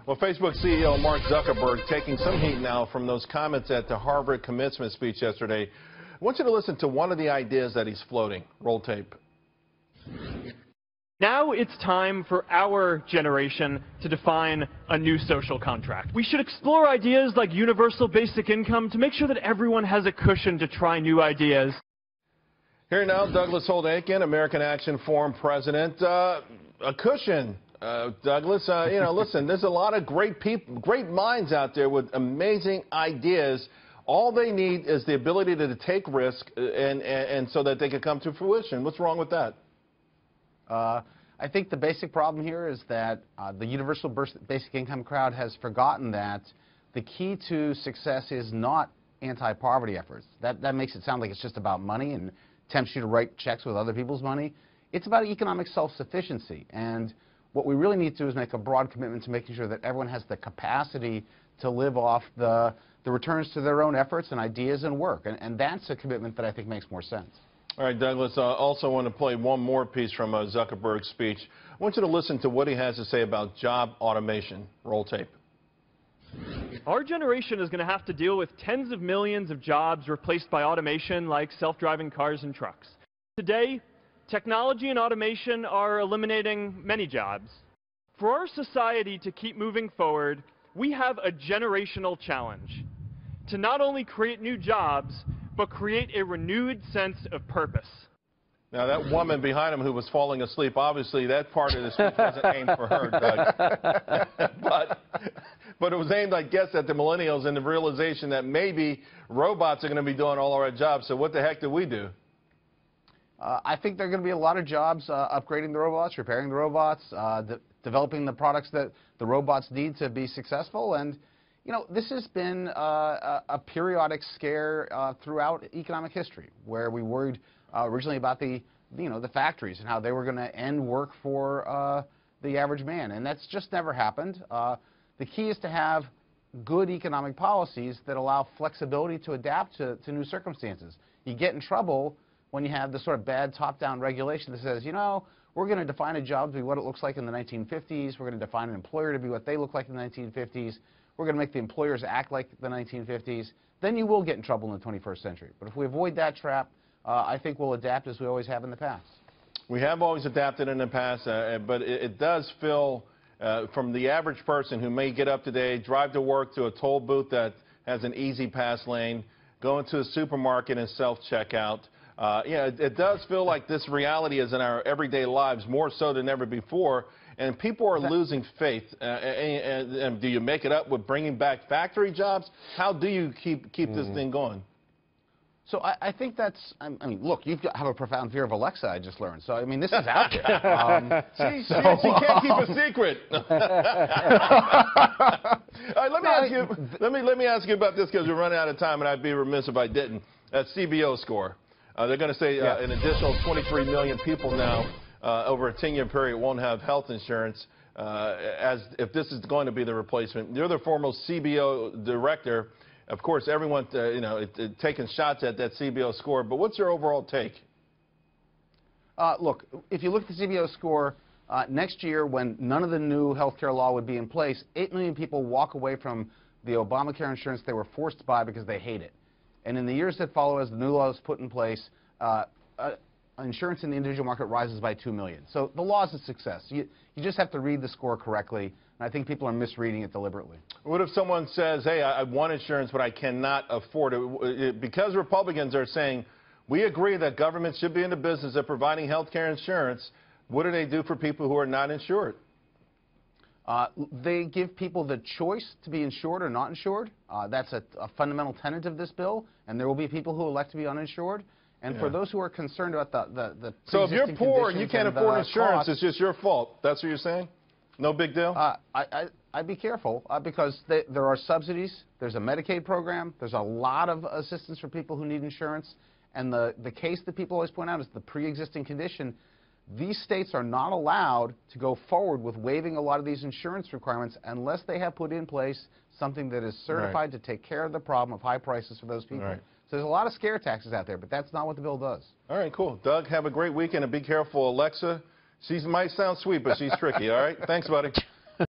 Well, Facebook CEO Mark Zuckerberg taking some heat now from those comments at the Harvard commencement speech yesterday. I want you to listen to one of the ideas that he's floating. Roll tape. Now it's time for our generation to define a new social contract. We should explore ideas like universal basic income to make sure that everyone has a cushion to try new ideas. Here now, Douglas Holt-Aiken, American Action Forum president. A cushion. Douglas, listen, there's a lot of great people, great minds out there with amazing ideas. All they need is the ability to take risk and so that they can come to fruition. What's wrong with that? I think the basic problem here is that the universal basic income crowd has forgotten that the key to success is not anti-poverty efforts. That makes it sound like it's just about money and tempts you to write checks with other people's money. It's about economic self-sufficiency. And what we really need to do is make a broad commitment to making sure that everyone has the capacity to live off the returns to their own efforts and ideas and work. And that's a commitment that I think makes more sense. All right, Douglas, I also want to play one more piece from Zuckerberg's speech. I want you to listen to what he has to say about job automation. Roll tape. Our generation is going to have to deal with tens of millions of jobs replaced by automation like self-driving cars and trucks. Today, technology and automation are eliminating many jobs. For our society to keep moving forward, we have a generational challenge to not only create new jobs, but create a renewed sense of purpose. Now, that woman behind him who was falling asleep, obviously that part of the speech wasn't aimed for her, Doug. but it was aimed, I guess, at the millennials and the realization that maybe robots are going to be doing all our jobs. So what the heck do we do? I think there are going to be a lot of jobs upgrading the robots, repairing the robots, developing the products that the robots need to be successful. And, this has been a periodic scare throughout economic history, where we worried originally about the factories and how they were going to end work for the average man. And that's just never happened. The key is to have good economic policies that allow flexibility to adapt to new circumstances. You get in trouble when you have this sort of bad top-down regulation that says, we're going to define a job to be what it looks like in the 1950s. We're going to define an employer to be what they look like in the 1950s. We're going to make the employers act like the 1950s. Then you will get in trouble in the 21st century. But if we avoid that trap, I think we'll adapt as we always have in the past. We have always adapted in the past, but it does feel, from the average person who may get up today, drive to work to a toll booth that has an easy pass lane, go into a supermarket and self-checkout. It does feel like this reality is in our everyday lives more so than ever before, and people are losing faith. And do you make it up with bringing back factory jobs? How do you keep this thing going? So I think that's, look, you have a profound fear of Alexa, I just learned. So, this is out there. She can't keep a secret. All right, let me ask you about this because we're running out of time, and I'd be remiss if I didn't. That CBO score. They're going to say an additional 23 million people now over a 10-year period won't have health insurance as if this is going to be the replacement. You're the former CBO director. Of course, everyone, taking shots at that CBO score. But what's your overall take? Look, if you look at the CBO score, next year when none of the new health care law would be in place, 8 million people walk away from the Obamacare insurance they were forced to buy because they hate it. And in the years that follow, as the new law is put in place, insurance in the individual market rises by 2 million. So the law is a success. You just have to read the score correctly, and I think people are misreading it deliberately. What if someone says, hey, I want insurance, but I cannot afford it? Because Republicans are saying, we agree that government should be in the business of providing health care insurance, what do they do for people who are not insured? They give people the choice to be insured or not insured. That's a fundamental tenet of this bill, and there will be people who elect to be uninsured. And for those who are concerned about the so if you're poor and you can't afford insurance, it's just your fault. That's what you're saying? No big deal? I'd be careful because there are subsidies. There's a Medicaid program. There's a lot of assistance for people who need insurance. And the case that people always point out is the pre-existing condition. These states are not allowed to go forward with waiving a lot of these insurance requirements unless they have put in place something that is certified to take care of the problem of high prices for those people. So there's a lot of scare taxes out there, but that's not what the bill does. All right, cool. Doug, have a great weekend and be careful. Alexa, she might sound sweet, but she's tricky, all right? Thanks, buddy.